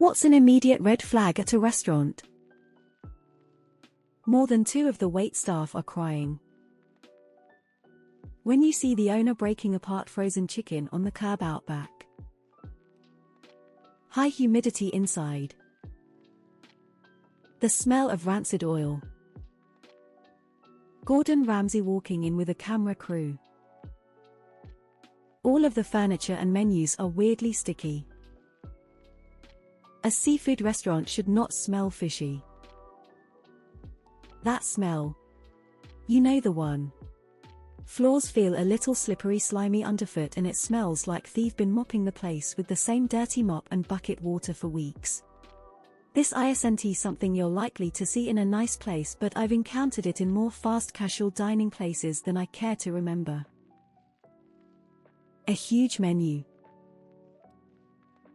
What's an immediate red flag at a restaurant? More than 2 of the waitstaff are crying. When you see the owner breaking apart frozen chicken on the curb out back. High humidity inside. The smell of rancid oil. Gordon Ramsay walking in with a camera crew. All of the furniture and menus are weirdly sticky. A seafood restaurant should not smell fishy. That smell. You know the one. Floors feel a little slippery, slimy underfoot, and it smells like they've been mopping the place with the same dirty mop and bucket water for weeks. This isn't something you're likely to see in a nice place, but I've encountered it in more fast casual dining places than I care to remember. A huge menu.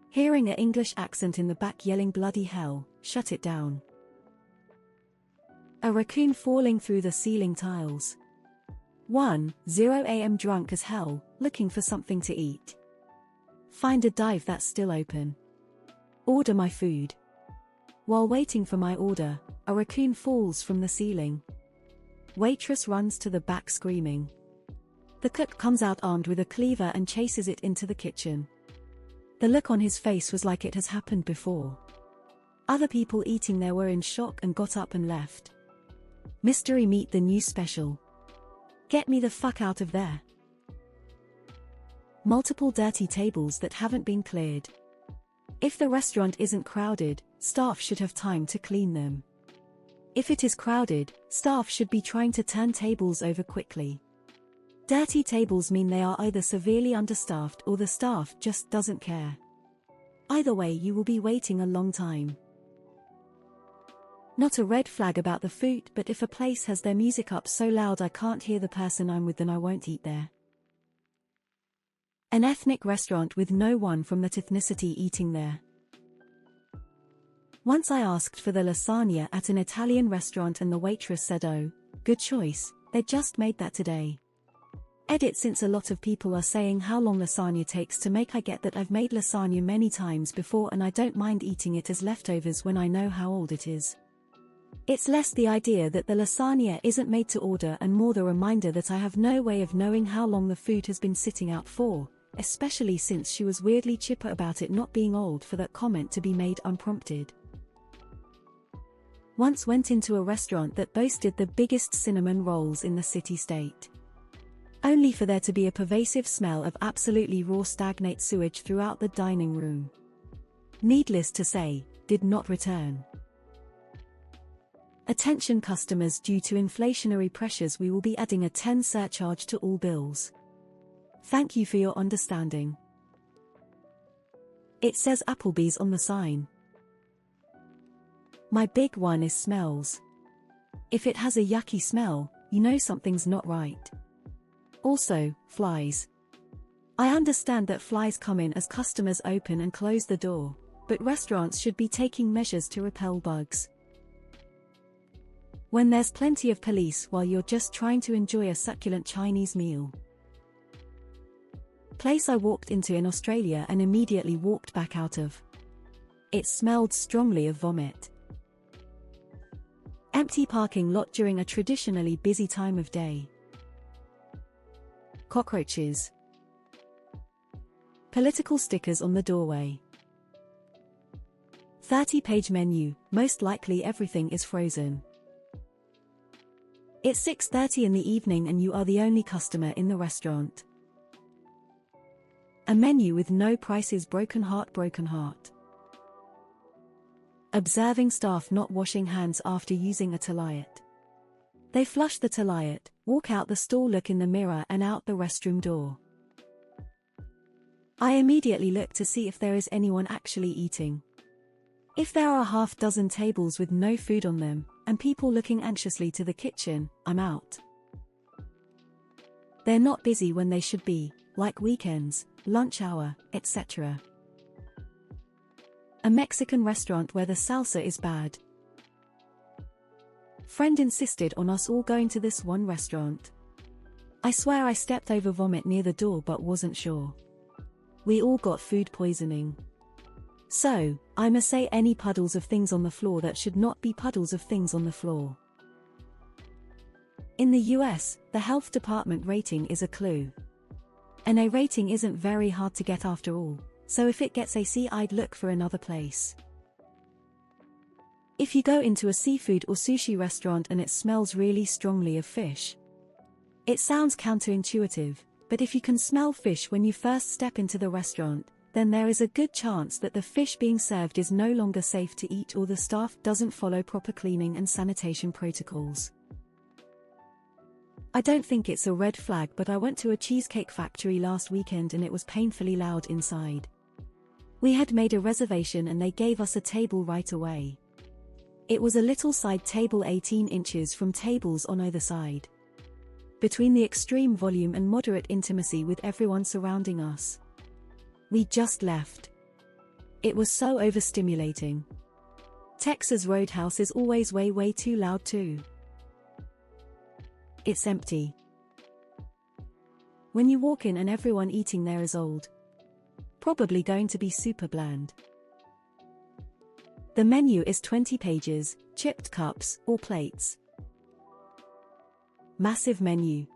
Hearing an English accent in the back yelling bloody hell, shut it down. A raccoon falling through the ceiling tiles. 1:00 a.m. drunk as hell, looking for something to eat. Find a dive that's still open. Order my food. While waiting for my order, a raccoon falls from the ceiling. Waitress runs to the back screaming. The cook comes out armed with a cleaver and chases it into the kitchen. The look on his face was like it has happened before. Other people eating there were in shock and got up and left. Mystery meat the new special. Get me the fuck out of there. Multiple dirty tables that haven't been cleared. If the restaurant isn't crowded, staff should have time to clean them. If it is crowded, staff should be trying to turn tables over quickly. Dirty tables mean they are either severely understaffed or the staff just doesn't care. Either way, you will be waiting a long time. Not a red flag about the food, but if a place has their music up so loud I can't hear the person I'm with, then I won't eat there. An ethnic restaurant with no one from that ethnicity eating there. Once I asked for the lasagna at an Italian restaurant and the waitress said, "Oh, good choice, they just made that today." Edit: since a lot of people are saying how long lasagna takes to make, I get that. I've made lasagna many times before and I don't mind eating it as leftovers when I know how old it is. It's less the idea that the lasagna isn't made to order and more the reminder that I have no way of knowing how long the food has been sitting out for, especially since she was weirdly chipper about it not being old for that comment to be made unprompted. Once went into a restaurant that boasted the biggest cinnamon rolls in the city-state. Only for there to be a pervasive smell of absolutely raw stagnate sewage throughout the dining room. Needless to say, did not return. Attention customers, due to inflationary pressures we will be adding a 10 surcharge to all bills. Thank you for your understanding. It says Applebee's on the sign. My big one is smells. If it has a yucky smell, you know something's not right. Also, flies. I understand that flies come in as customers open and close the door, but restaurants should be taking measures to repel bugs. When there's plenty of police while you're just trying to enjoy a succulent Chinese meal. Place I walked into in Australia and immediately walked back out of. It smelled strongly of vomit. Empty parking lot during a traditionally busy time of day. Cockroaches. Political stickers on the doorway. 30-page menu, most likely everything is frozen. It's 6:30 in the evening and you are the only customer in the restaurant. A menu with no prices. Broken heart, broken heart. Observing staff not washing hands after using a toilet. They flush the toilet, walk out the stall, look in the mirror and out the restroom door. I immediately look to see if there is anyone actually eating. If there are half dozen tables with no food on them, and people looking anxiously to the kitchen, I'm out. They're not busy when they should be, like weekends, lunch hour, etc. A Mexican restaurant where the salsa is bad. Friend insisted on us all going to this one restaurant. I swear I stepped over vomit near the door but wasn't sure. We all got food poisoning. So, I must say any puddles of things on the floor that should not be puddles of things on the floor. In the US, the health department rating is a clue. An A rating isn't very hard to get after all, so if it gets a C, I'd look for another place. If you go into a seafood or sushi restaurant and it smells really strongly of fish, it sounds counterintuitive, but if you can smell fish when you first step into the restaurant, then there is a good chance that the fish being served is no longer safe to eat or the staff doesn't follow proper cleaning and sanitation protocols. I don't think it's a red flag, but I went to a cheesecake factory last weekend and it was painfully loud inside. We had made a reservation and they gave us a table right away. It was a little side table 18 inches from tables on either side. Between the extreme volume and moderate intimacy with everyone surrounding us, we just left. It was so overstimulating. Texas Roadhouse is always way too loud too. It's empty. When you walk in and everyone eating there is old, probably going to be super bland. The menu is 20 pages, chipped cups or plates. Massive menu.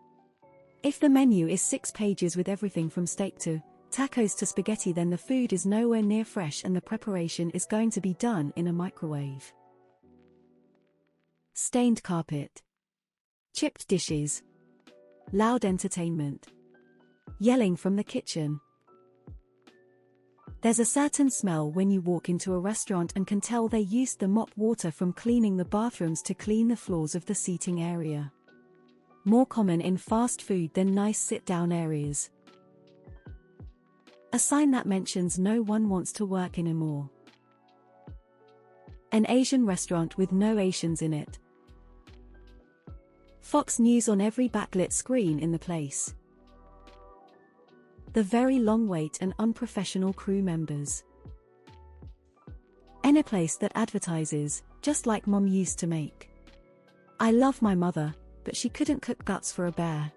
If the menu is 6 pages with everything from steak to tacos to spaghetti, then the food is nowhere near fresh and the preparation is going to be done in a microwave. Stained carpet. Chipped dishes. Loud entertainment. Yelling from the kitchen. There's a certain smell when you walk into a restaurant and can tell they used the mop water from cleaning the bathrooms to clean the floors of the seating area. More common in fast food than nice sit-down areas. A sign that mentions no one wants to work anymore. An Asian restaurant with no Asians in it. Fox News on every backlit screen in the place. The very long wait and unprofessional crew members. And a place that advertises, just like Mom used to make. I love my mother, but she couldn't cook guts for a bear.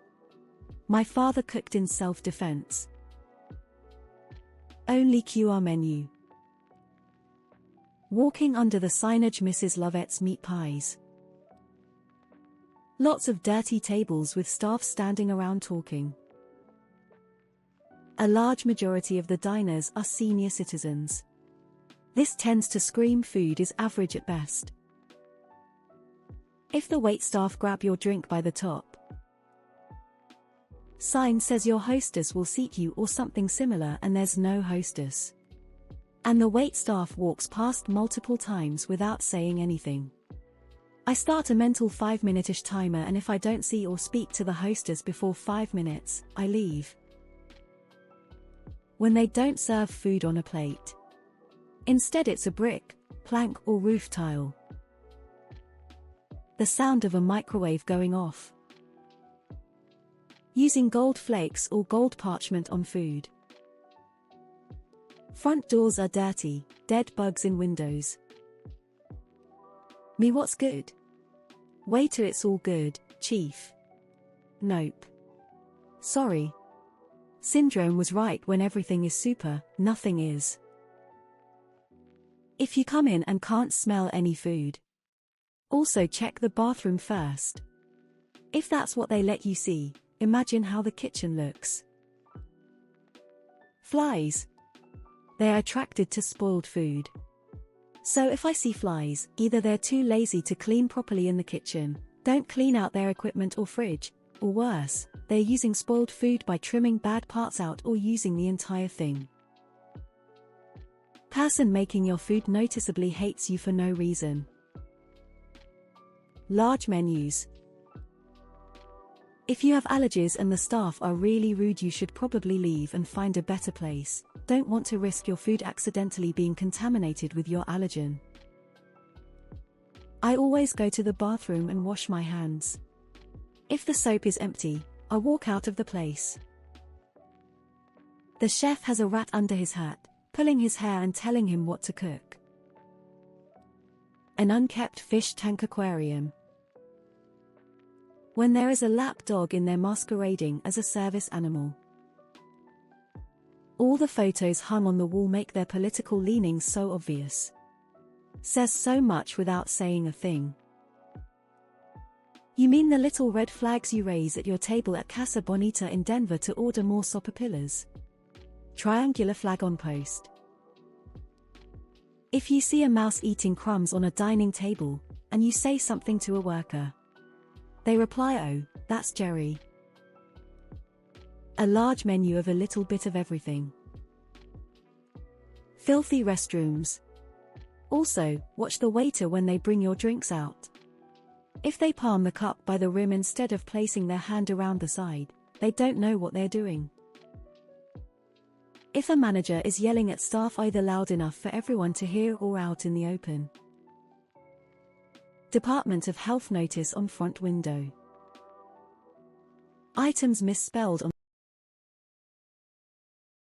My father cooked in self-defense. Only QR menu. Walking under the signage Mrs. Lovette's meat pies. Lots of dirty tables with staff standing around talking. A large majority of the diners are senior citizens. This tends to scream food is average at best. If the waitstaff grab your drink by the top, sign says your hostess will seat you or something similar and there's no hostess. And the waitstaff walks past multiple times without saying anything. I start a mental 5-minute-ish timer and if I don't see or speak to the hostess before 5 minutes, I leave. When they don't serve food on a plate. Instead it's a brick, plank or roof tile. The sound of a microwave going off. Using gold flakes or gold parchment on food. Front doors are dirty, dead bugs in windows. Me what's good? Waiter it's all good, chief. Nope. Sorry. Syndrome was right when everything is super, nothing is. If you come in and can't smell any food. Also check the bathroom first. If that's what they let you see, imagine how the kitchen looks. Flies. They are attracted to spoiled food. So if I see flies, either they're too lazy to clean properly in the kitchen, don't clean out their equipment or fridge, or worse, they're using spoiled food by trimming bad parts out or using the entire thing. Person making your food noticeably hates you for no reason. Large menus. If you have allergies and the staff are really rude, you should probably leave and find a better place. Don't want to risk your food accidentally being contaminated with your allergen. I always go to the bathroom and wash my hands. If the soap is empty, I walk out of the place. The chef has a rat under his hat, pulling his hair and telling him what to cook. An unkept fish tank aquarium. When there is a lap dog in there masquerading as a service animal. All the photos hung on the wall make their political leanings so obvious. Says so much without saying a thing. You mean the little red flags you raise at your table at Casa Bonita in Denver to order more sopapillas? Triangular flag on post. If you see a mouse eating crumbs on a dining table, and you say something to a worker, they reply, "Oh, that's Jerry." A large menu of a little bit of everything. Filthy restrooms. Also, watch the waiter when they bring your drinks out. If they palm the cup by the rim instead of placing their hand around the side, they don't know what they're doing. If a manager is yelling at staff either loud enough for everyone to hear or out in the open. Department of Health notice on front window. Items misspelled on